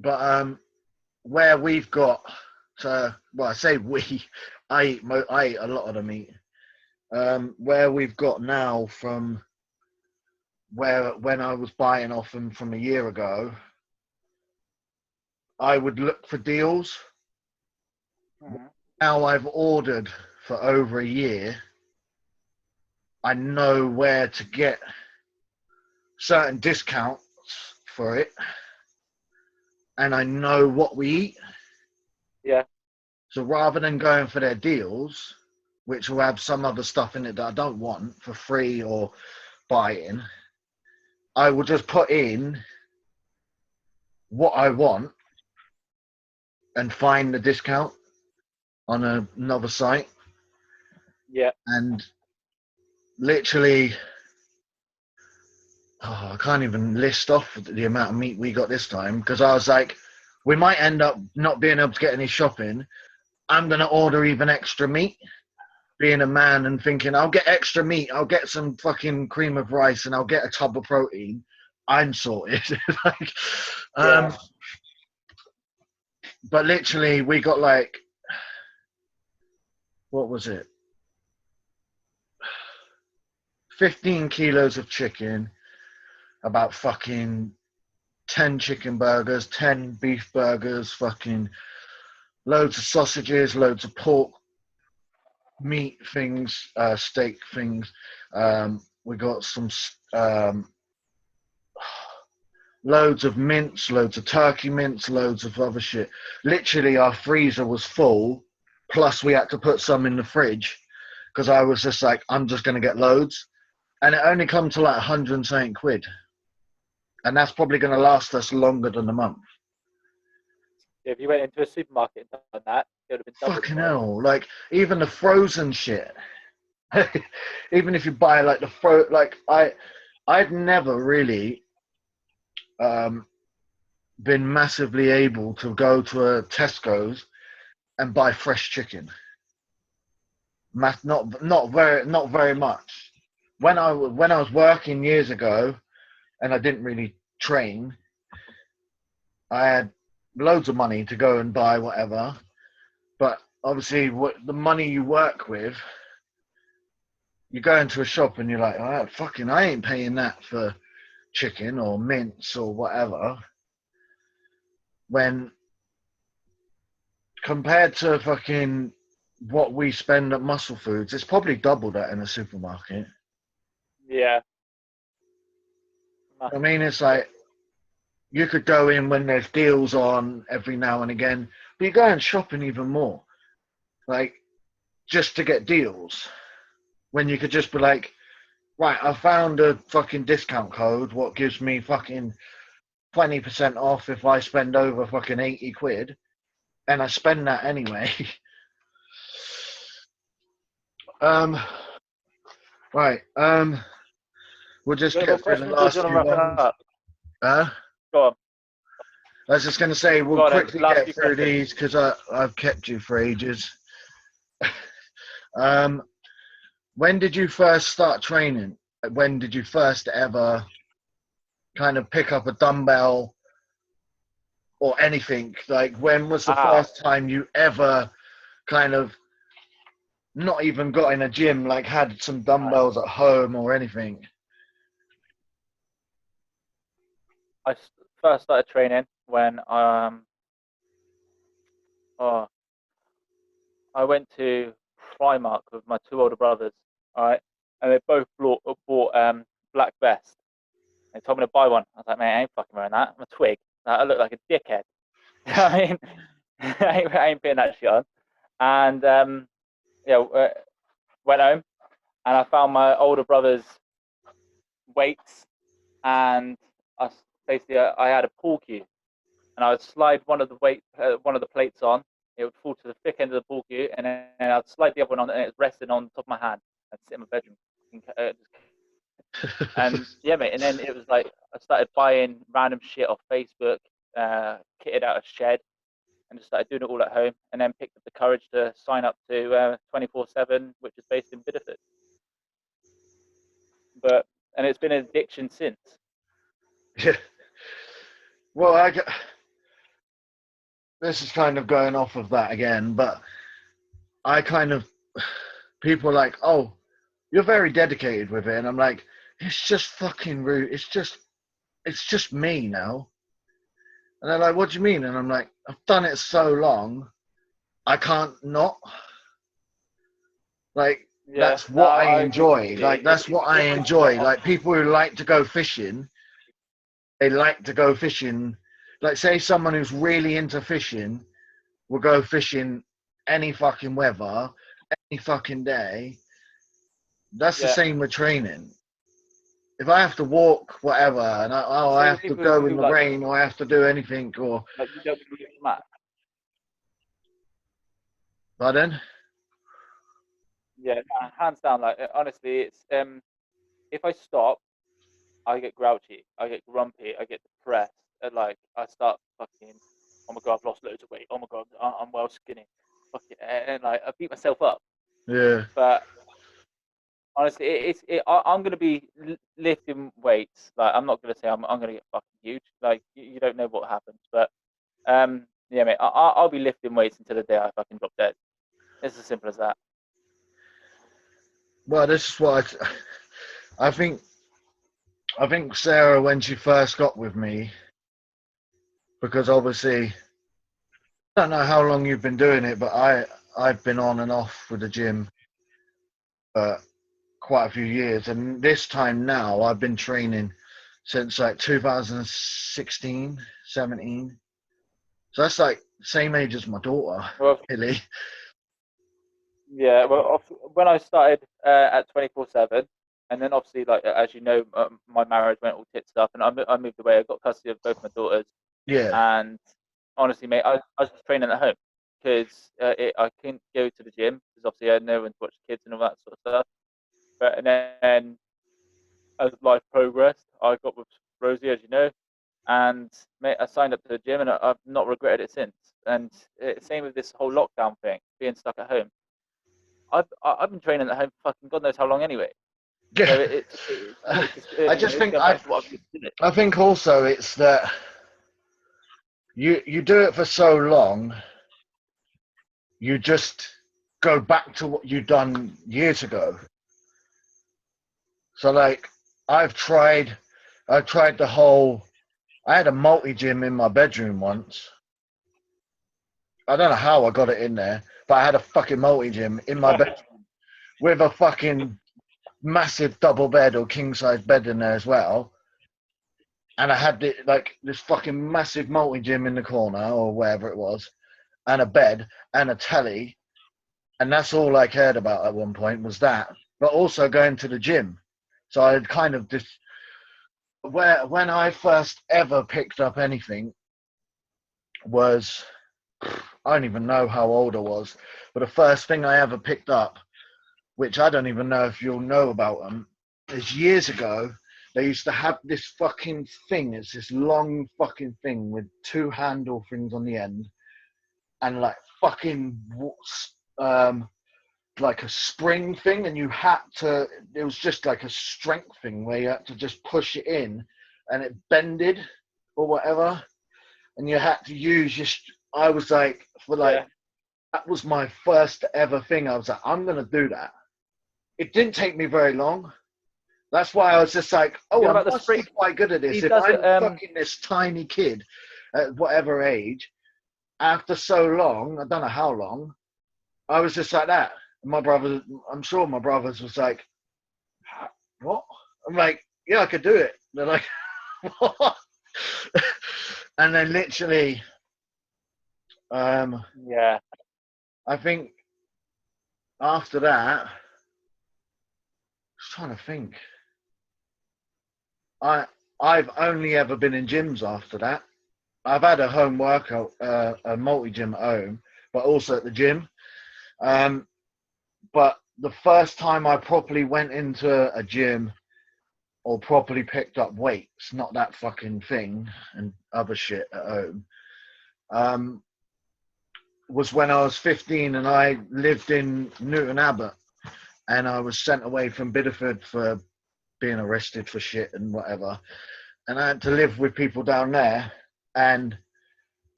But where we've got, well, I say we, I eat a lot of the meat. Where we've got now from where when I was buying off them from a year ago, I would look for deals. Now I've ordered for over a year. I know where to get certain discounts for it, and I know what we eat. Yeah. So rather than going for their deals, which will have some other stuff in it that I don't want for free or buying, I will just put in what I want and find the discount on another site. Yeah. And literally, I can't even list off the amount of meat we got this time because I was like, we might end up not being able to get any shopping. I'm going to order even extra meat, being a man and thinking, I'll get extra meat. I'll get some fucking cream of rice and I'll get a tub of protein. I'm sorted. Like, Yeah. but literally, we got like, what was it? 15 kilos of chicken, about fucking 10 chicken burgers, 10 beef burgers, fucking loads of sausages, loads of pork, meat things, steak things. We got some loads of mince, loads of turkey mince, loads of other shit. Literally, our freezer was full, plus we had to put some in the fridge because I was just like, I'm just going to get loads. And it only come to like 100 something quid. And that's probably going to last us longer than a month. If you went into a supermarket and done that, it would have been double. Fucking hell. Like, even the frozen shit. Even if you buy like like I've never really been massively able to go to a Tesco's and buy fresh chicken. Not very much. When I was working years ago, and I didn't really train, I had loads of money to go and buy whatever. But obviously, the money you work with, you go into a shop and you're like, oh, fucking, I ain't paying that for chicken or mince or whatever. When compared to fucking what we spend at Muscle Foods, it's probably double that in a supermarket. Yeah. I mean, it's like you could go in when there's deals on every now and again, but you go and shopping even more, like just to get deals. When you could just be like, right, I found a fucking discount code, what gives me fucking 20% off if I spend over fucking 80 quid, and I spend that anyway. Right, we'll just get through the last few ones. Go on. I was just going to say, we'll quickly get through these because I've kept you for ages. When did you first start training? When did you first ever kind of pick up a dumbbell or anything? Like, when was the first time you ever kind of not even got in a gym, like had some dumbbells at home or anything? I first started training when I went to Primark with my two older brothers, all right, and they both bought black vest. They told me to buy one. I was like, man, I ain't fucking wearing that. I'm a twig. I look like a dickhead. I mean, I ain't putting that shit on. And went home and I found my older brother's weights, and I had a pool cue, and I would slide one of the plates on. It would fall to the thick end of the pool cue, and then I'd slide the other one on, and it was resting on top of my hand. I'd sit in my bedroom, and yeah, mate. And then it was like I started buying random shit off Facebook, kitted out a shed, and just started doing it all at home. And then picked up the courage to sign up to 24/7, which is based in Bideford. And it's been an addiction since. Yeah. Well, this is kind of going off of that again, but I kind of, people are like, oh, you're very dedicated with it. And I'm like, it's just fucking rude. It's just me now. And they're like, what do you mean? And I'm like, I've done it so long, I can't not. Like, Yeah, that's no, what I I agree enjoy. completely. Like, that's what I enjoy. Like, people who like to go fishing, they like to go fishing. Like, say someone who's really into fishing will go fishing any fucking weather, any fucking day. That's the Yeah. same with training. If I have to walk, whatever, and I Same with have to people go in who the like rain, or I have to do anything, or you don't believe in that. pardon? Yeah, no, hands down. Like honestly, it's if I stop, I get grouchy, I get grumpy, I get depressed, and like I start fucking. Oh my god, I've lost loads of weight. Oh my god, I'm well skinny. Fuck it, and like I beat myself up. Yeah. But honestly, I'm gonna be lifting weights. Like I'm not gonna say I'm gonna get fucking huge. Like you don't know what happens, but yeah, mate, I'll be lifting weights until the day I fucking drop dead. It's as simple as that. Well, this is what I think. I think Sarah, when she first got with me, because obviously, I don't know how long you've been doing it, but I've been on and off with the gym for quite a few years, and this time now I've been training since like 2016, 17. So that's like same age as my daughter, Well, really. yeah, well, when I started at 24/7, and then obviously, like as you know, my marriage went all tits up, and I moved away. I got custody of both my daughters, Yeah, and honestly, mate, I was just training at home because I couldn't go to the gym because obviously I had no one to watch the kids and all that sort of stuff. But and then as life progressed, I got with Rosie, as you know, and mate, I signed up to the gym, and I've not regretted it since. And same with this whole lockdown thing, being stuck at home. I've been training at home for fucking God knows how long anyway. So yeah. it's just I just think going back to what I've been doing. I think also it's that you do it for so long, you just go back to what you done years ago. So like I've tried the whole. I had a multi gym in my bedroom once. I don't know how I got it in there, but I had a fucking multi gym in my bed with a fucking massive double bed or king size bed in there as well. And I had this fucking massive multi gym in the corner or wherever it was, and a bed and a telly, and that's all I cared about at one point was that. But also going to the gym, so I had kind of just when I first ever picked up anything was I don't even know how old I was, but the first thing I ever picked up, which I don't even know if you'll know about them, is years ago. They used to have this fucking thing. It's this long fucking thing with two handle things on the end, and like fucking like a spring thing, and you had to. It was just like a strength thing where you had to just push it in, and it bended or whatever, and you had to use your. I was like, for like Yeah. that was my first ever thing. I was like, I'm gonna do that. It didn't take me very long. That's why I was just like, oh, You know I about the must be spring? quite good at this. He If does it. I'm fucking this tiny kid at whatever age, after so long, I don't know how long, I was just like that. My brother, I'm sure my brothers was like, what? I'm like, yeah, I could do it. They're like, what? And then literally, Yeah. I think after that, I was trying to think. I I've only ever been in gyms after that. I've had a home workout, a multi gym at home, but also at the gym. Um, but the first time I properly went into a gym or properly picked up weights, not that fucking thing and other shit at home, um, was when I was 15 and I lived in Newton Abbot, and I was sent away from Bideford for being arrested for shit and whatever. And I had to live with people down there, and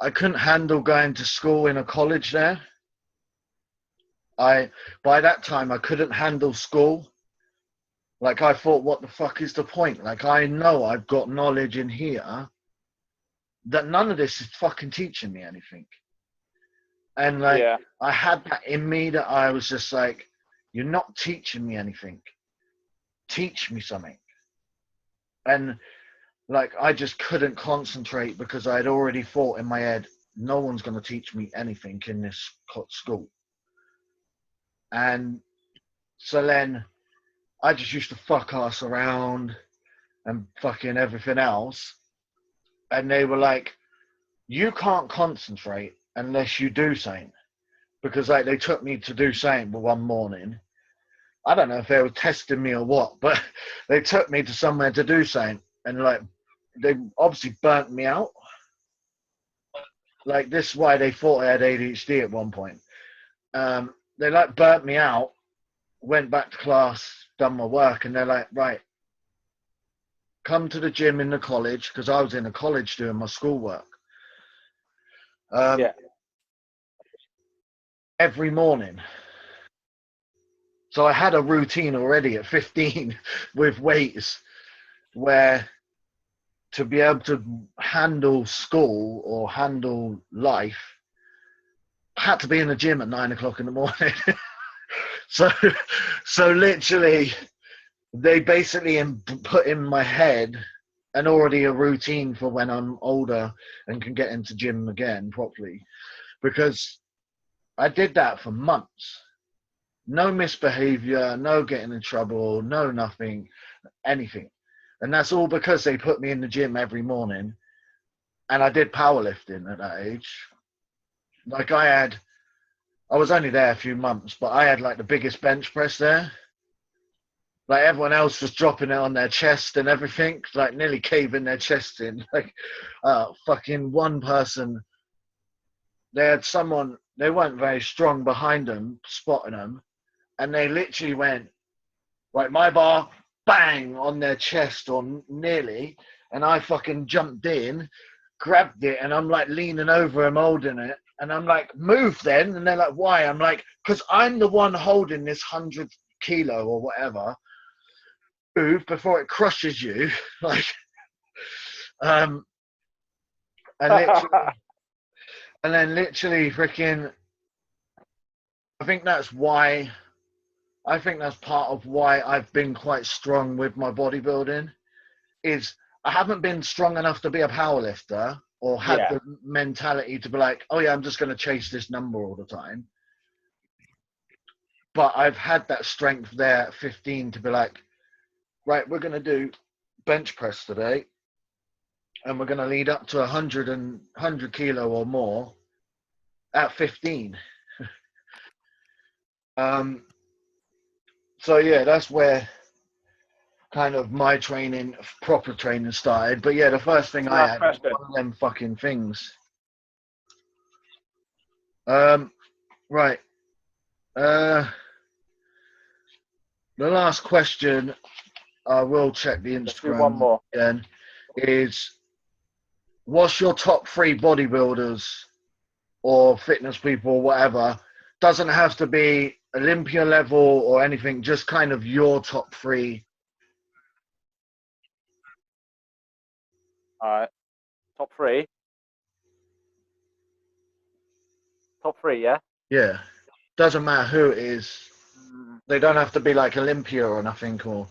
I couldn't handle going to school in a college there. By that time I couldn't handle school. Like I thought, what the fuck is the point? Like I know I've got knowledge in here that none of this is fucking teaching me anything. And like Yeah. I had that in me that I was just like, you're not teaching me anything. Teach me something. And like I just couldn't concentrate because I had already thought in my head, no one's going to teach me anything in this school. And so then I just used to fuck ass around and fucking everything else. And they were like, you can't concentrate unless you do something. Because like they took me to do something one morning. I don't know if they were testing me or what, but they took me to somewhere to do something. And like they obviously burnt me out. Like this is why they thought I had ADHD at one point. They like burnt me out, went back to class, done my work, and they're like, right, come to the gym in the college, because I was in a college doing my schoolwork. Yeah. Every morning. So I had a routine already at 15 with weights where to be able to handle school or handle life, I had to be in the gym at 9 o'clock in the morning. So literally, they basically put in my head and already a routine for when I'm older and can get into gym again properly, because I did that for months. No misbehavior, no getting in trouble, no nothing, anything. And that's all because they put me in the gym every morning. And I did powerlifting at that age. Like I was only there a few months, but I had like the biggest bench press there. Like everyone else was dropping it on their chest and everything, like nearly caving their chest in. Like fucking one person, they had someone, they weren't very strong behind them, spotting them. And they literally went, right, my bar, bang, on their chest or nearly. And I fucking jumped in, grabbed it, and I'm like leaning over him holding it. And I'm like, move then. And they're like, why? I'm like, because I'm the one holding this 100 kilo or whatever. Move before it crushes you. Like, and literally, and then literally freaking, I think that's part of why I've been quite strong with my bodybuilding, is I haven't been strong enough to be a powerlifter or had the mentality to be like, oh yeah, I'm just going to chase this number all the time. But I've had that strength there at 15 to be like, right, we're going to do bench press today. And we're going to lead up to 100 kilo or more at 15. So yeah, that's where kind of my training, proper training started. But yeah, the first thing I had was one of them fucking things. Right. The last question, I will check the Instagram one more again, is what's your top 3 bodybuilders or fitness people or whatever? Doesn't have to be Olympia level or anything, just kind of your top 3. All right. Top 3. Top 3, yeah? Yeah. Doesn't matter who it is. They don't have to be like Olympia or nothing. Or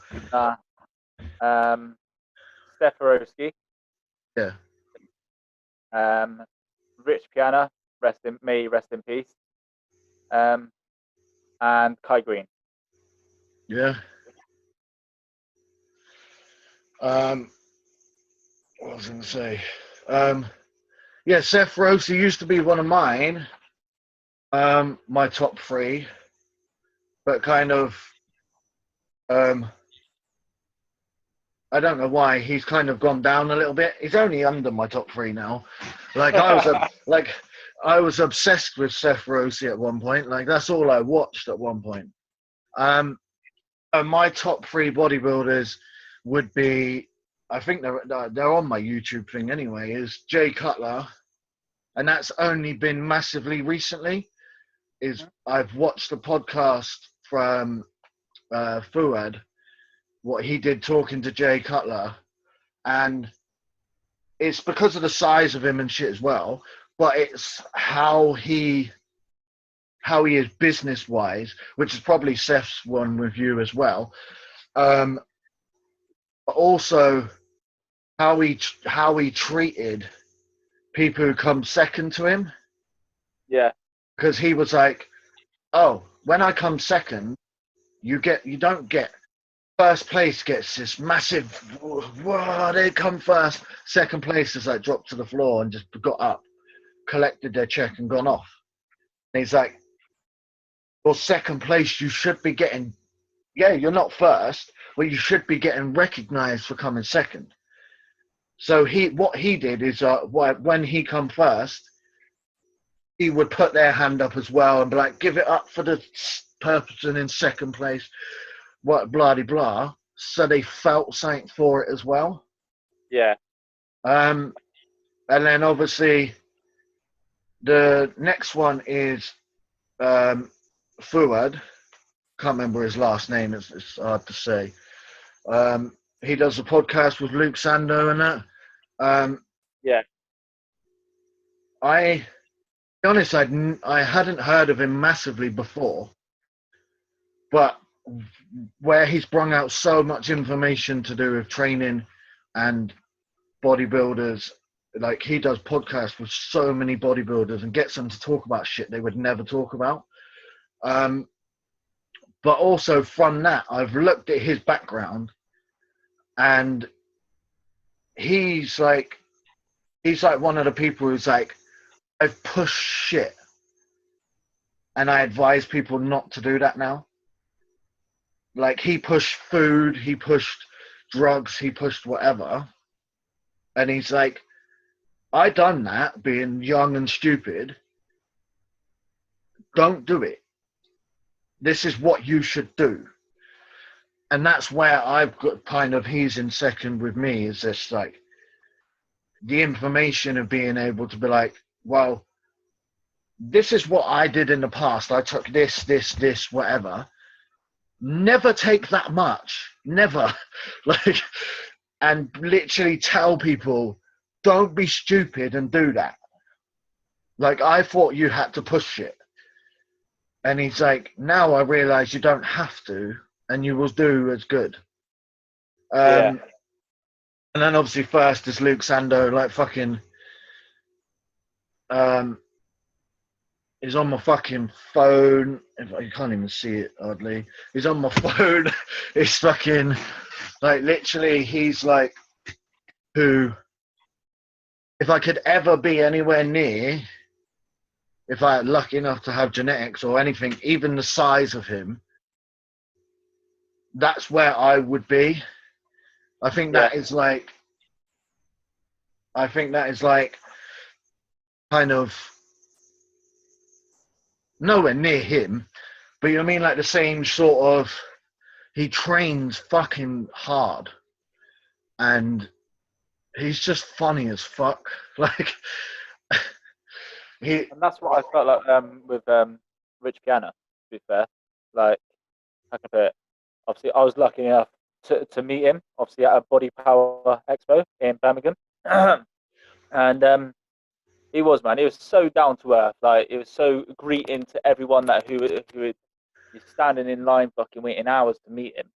Steph Arosky. Yeah. Rich Piana, rest in peace. And Kai Green. Yeah. What was I going to say? Yeah, Seth Rossi used to be one of mine. My top 3, but kind of, I don't know why he's kind of gone down a little bit. He's only under my top 3 now. Like I was obsessed with Seth Rossi at one point. Like that's all I watched at one point. And my top 3 bodybuilders would be, I think they're on my YouTube thing anyway, is Jay Cutler, and that's only been massively recently. Is I've watched a podcast from Fuad, what he did talking to Jay Cutler, and it's because of the size of him and shit as well, but it's how he is business wise, which is probably Seth's one with you as well. But also how he treated people who come second to him. Yeah. Because he was like, oh, when I come second, you don't get first place gets this massive, whoa, they come first. Second place is like dropped to the floor and just got up, collected their check and gone off. And he's like, well, second place, you should be getting, yeah, you're not first, but you should be getting recognized for coming second. So what he did is when he come first, he would put their hand up as well and be like, give it up for the person in second place, what, blah, blah, blah. So they felt something for it as well. Yeah. And then obviously the next one is Fuad. Can't remember his last name. It's hard to say. He does a podcast with Luke Sando and that. Yeah. To be honest, I hadn't heard of him massively before, but where he's brought out so much information to do with training and bodybuilders, like he does podcasts with so many bodybuilders and gets them to talk about shit they would never talk about. But also from that, I've looked at his background, and he's like one of the people who's like, I've pushed shit, and I advise people not to do that now. Like, he pushed food, he pushed drugs, he pushed whatever, and he's like, I done that being young and stupid. Don't do it. This is what you should do. And that's where I've got kind of, he's in second with me, is this like the information of being able to be like, well, this is what I did in the past. I took this, whatever. Never take that much. Never. Like, and literally tell people, don't be stupid and do that. Like, I thought you had to push it. And he's like, now I realize you don't have to, and you will do as good. Yeah. And then obviously first is Luke Sando, like fucking, he's on my fucking phone. You can't even see it, oddly. He's on my phone. It's fucking, like, literally, he's like, who, if I could ever be anywhere near, if I had lucky enough to have genetics or anything, even the size of him, that's where I would be. I think that is like, kind of nowhere near him, but you know what I mean, like the same sort of, he trains fucking hard, and he's just funny as fuck. Like, And that's what I felt like with Rich Piana, to be fair. Like, how can I put it? Obviously, I was lucky enough to meet him, obviously, at a Body Power Expo in Birmingham. And he was so down to earth. Like, it was so greeting to everyone that who is standing in line fucking waiting hours to meet him.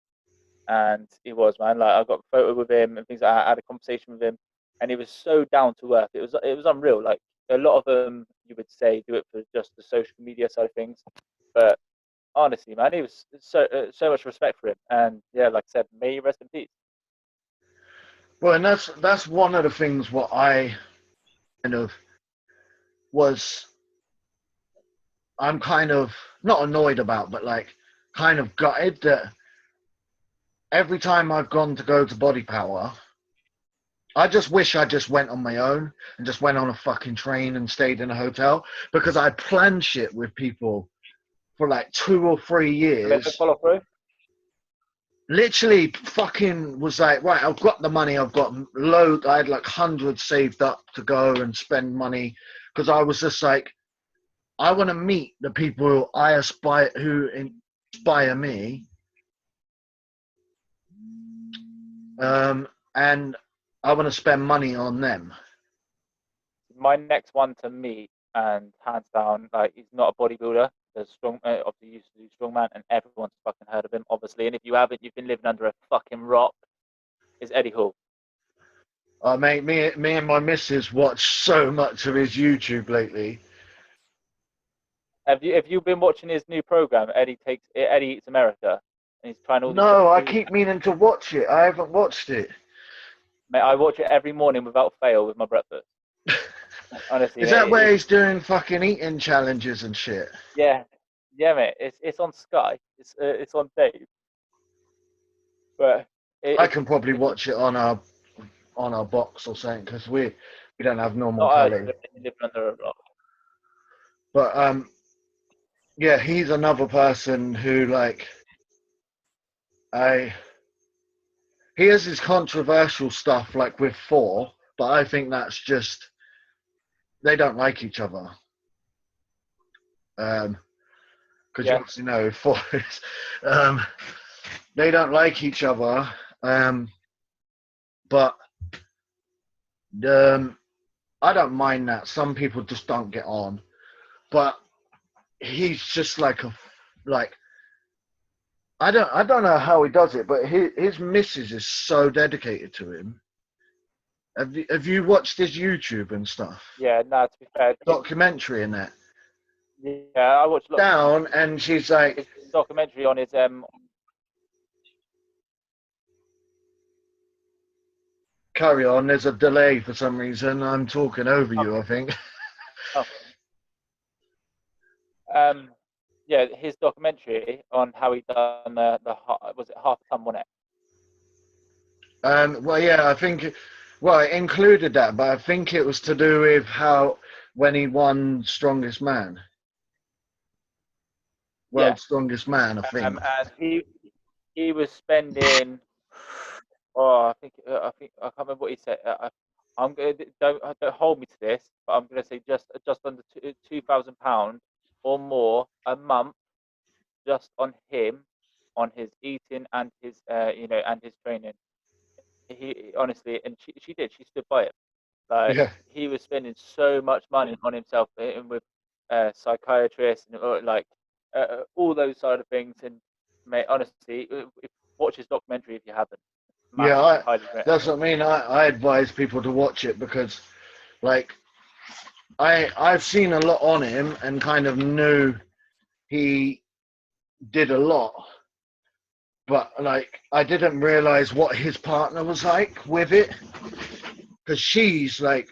And he was, man. Like, I got a photo with him and things like that. I had a conversation with him, and he was so down to earth. It was unreal. Like, a lot of them, you would say, do it for just the social media side of things, but honestly, man, he was so much respect for him. And yeah, like I said, may he rest in peace. Well, and that's one of the things what I kind of was, I'm kind of not annoyed about, but like kind of gutted that every time I've gone to go to Body Power, I just wish I just went on my own and just went on a fucking train and stayed in a hotel, because I planned shit with people for like 2 or 3 years. Follow through. Literally fucking was like, right, I've got the money, I've got loads, I had like hundreds saved up to go and spend money because I was just like, I want to meet the people who inspire me, and I want to spend money on them. My next one to meet, and hands down, like, he's not a bodybuilder. There's strong, obviously used to do strongman, and everyone's fucking heard of him, obviously. And if you haven't, you've been living under a fucking rock. Is Eddie Hall. Mate, me and my missus watch so much of his YouTube lately. Have you been watching his new program, Eddie Eats America? And he's trying all these No, I different foods. keep meaning to watch it. I haven't watched it. Mate, I watch it every morning without fail with my breakfast. Honestly, Is mate, that where he's doing fucking eating challenges and shit? yeah, mate. It's on Sky. It's on Dave. But I can probably watch it on our box or something because we don't have normal not telly. living under a rock. But yeah, he's another person who like he has his controversial stuff like with Thor, but I think that's just they don't like each other. Because you obviously know Thor is, they don't like each other. But I don't mind that. Some people just don't get on, but he's just like I don't know how he does it, but his missus is so dedicated to him. Have you watched his YouTube and stuff? Yeah, no, to be fair, Documentary and that. Yeah, I watched a lot Down, and she's like, his documentary on his carry on. There's a delay for some reason. I'm talking over you, I think. Yeah, his documentary on how he done was it half a ton, wasn't it? Well, yeah, I think. Well, it included that, but I think it was to do with how when he won Strongest Man. World's Strongest Man, I think. And he was spending. Oh, I think I can't remember what he said. I'm going don't hold me to this, but I'm going to say just under £2,000 or more a month, just on him, on his eating and his and his training. He honestly, and she stood by it. Like, Yeah. he was spending so much money on himself and with psychiatrists and all those side of things. And mate, honestly, watch his documentary if you haven't. Yeah, Highly that's what I mean. I advise people to watch it because, like, I've seen a lot on him and kind of knew he did a lot, but like I didn't realize what his partner was like with it, because she's like,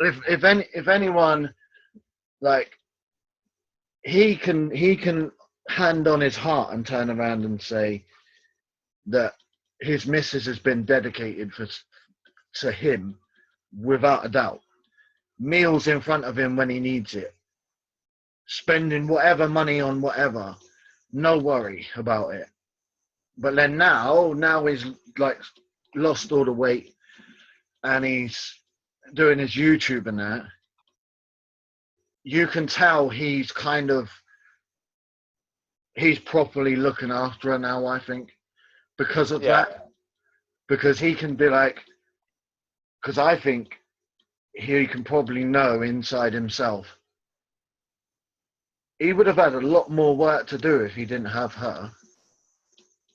if anyone, like, he can hand on his heart and turn around and say that his missus has been dedicated to him without a doubt. Meals in front of him when he needs it, spending whatever money on whatever, no worry about it. But then now he's like lost all the weight and he's doing his YouTube and that. You can tell he's properly looking after her now, I think, because of that. Because he can be like, because I think he can probably know inside himself. He would have had a lot more work to do if he didn't have her.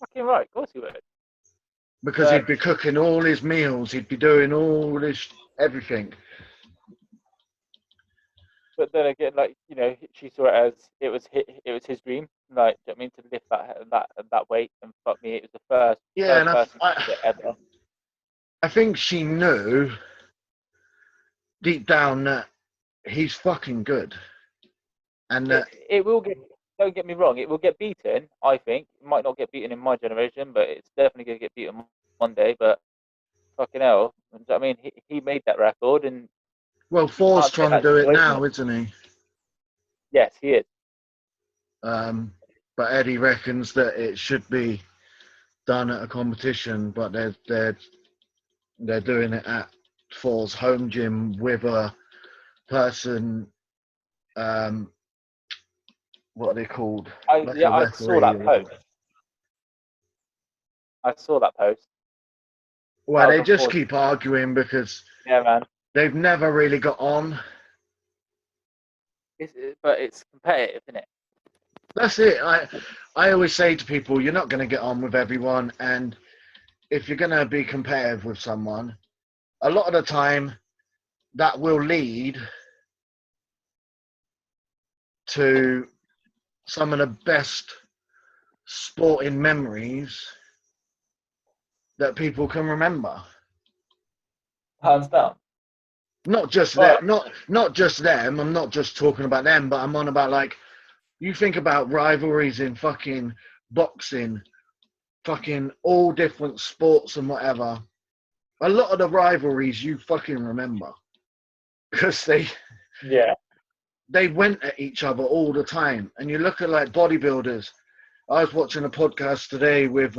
Fucking right, of course he would. Because he'd be cooking all his meals, he'd be doing all this, everything. But then again, like, she saw it as it was his dream. Like, do you know what I mean, to lift that weight, and fuck me, it was the first person to do it ever. I think she knew deep down that he's fucking good, and that it will get. Don't get me wrong, it will get beaten. I think it might not get beaten in my generation, but it's definitely going to get beaten one day. But fucking hell, I mean, he made that record, and well, Thor's trying to do it now, isn't he? Yes, he is. But Eddie reckons that it should be done at a competition, but they're doing it at Thor's home gym with a person, what are they called? Like Yeah, a I saw referee that or post. whatever. I saw that post. Well, That they was just unfortunate. keep arguing because Yeah, man. they've never really got on. But it's competitive, isn't it? That's it. I always say to people, you're not going to get on with everyone, and if you're going to be competitive with someone, a lot of the time that will lead to some of the best sporting memories that people can remember. Hands down. Not just But that, not just them. I'm not just talking about them, but I'm on about, like, you think about rivalries in fucking boxing, fucking all different sports and whatever. A lot of the rivalries you fucking remember because yeah, they went at each other all the time. And you look at, like, bodybuilders. I was watching a podcast today with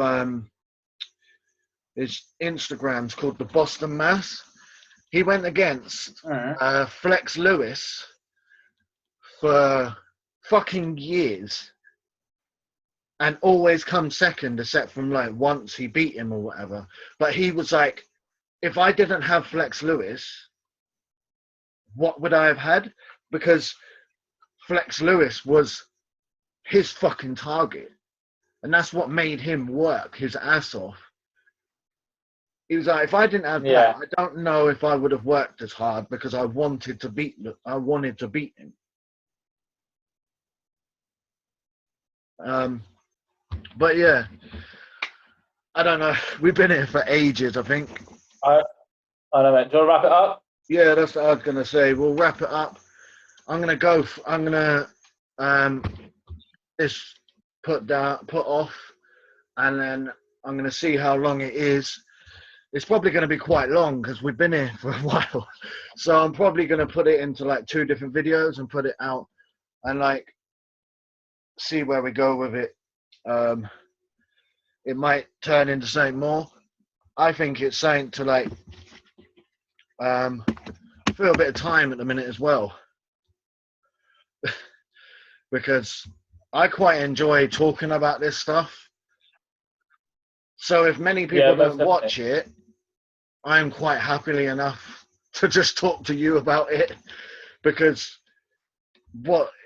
his Instagram's called the Boston Mass. He went against Flex Lewis for fucking years and always come second, except from, like, once he beat him or whatever. But he was like, if I didn't have Flex Lewis, what would I have had? Because Flex Lewis was his fucking target. And that's what made him work his ass off. He was like, if I didn't have that, I don't know if I would have worked as hard because I wanted to beat him. But yeah, I don't know. We've been here for ages, I think. I know, man. Do you want to wrap it up? Yeah, that's what I was gonna say. We'll wrap it up. I'm gonna this put off, and then I'm gonna see how long it is. It's probably going to be quite long because we've been here for a while. So I'm probably going to put it into, like, 2 different videos and put it out and, like, see where we go with it. It might turn into something more. I think it's something to, like, fill a bit of time at the minute as well. Because I quite enjoy talking about this stuff. So if many people don't watch it, I'm quite happily enough to just talk to you about it, because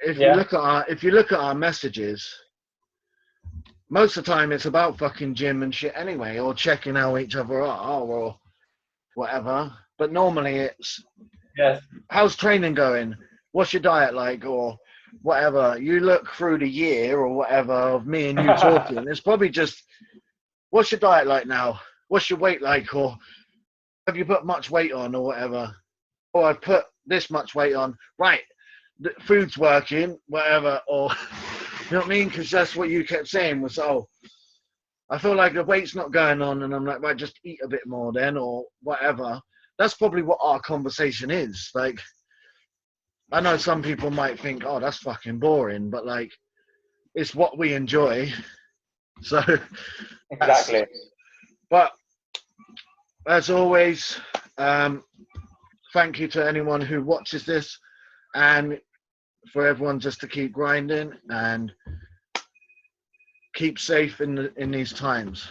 if you look at our messages, most of the time it's about fucking gym and shit anyway, or checking how each other are or whatever. But normally it's how's training going? What's your diet like? Or whatever. You look through the year or whatever of me and you talking, it's probably just, what's your diet like now? What's your weight like? Or have you put much weight on or whatever? Or I've put this much weight on. Right, the food's working, whatever. Or, you know what I mean? Because that's what you kept saying was, oh, I feel like the weight's not going on. And I'm like, right, just eat a bit more then or whatever. That's probably what our conversation is. Like, I know some people might think, oh, that's fucking boring. But, like, it's what we enjoy. So, exactly. But as always, thank you to anyone who watches this, and for everyone just to keep grinding and keep safe in these times.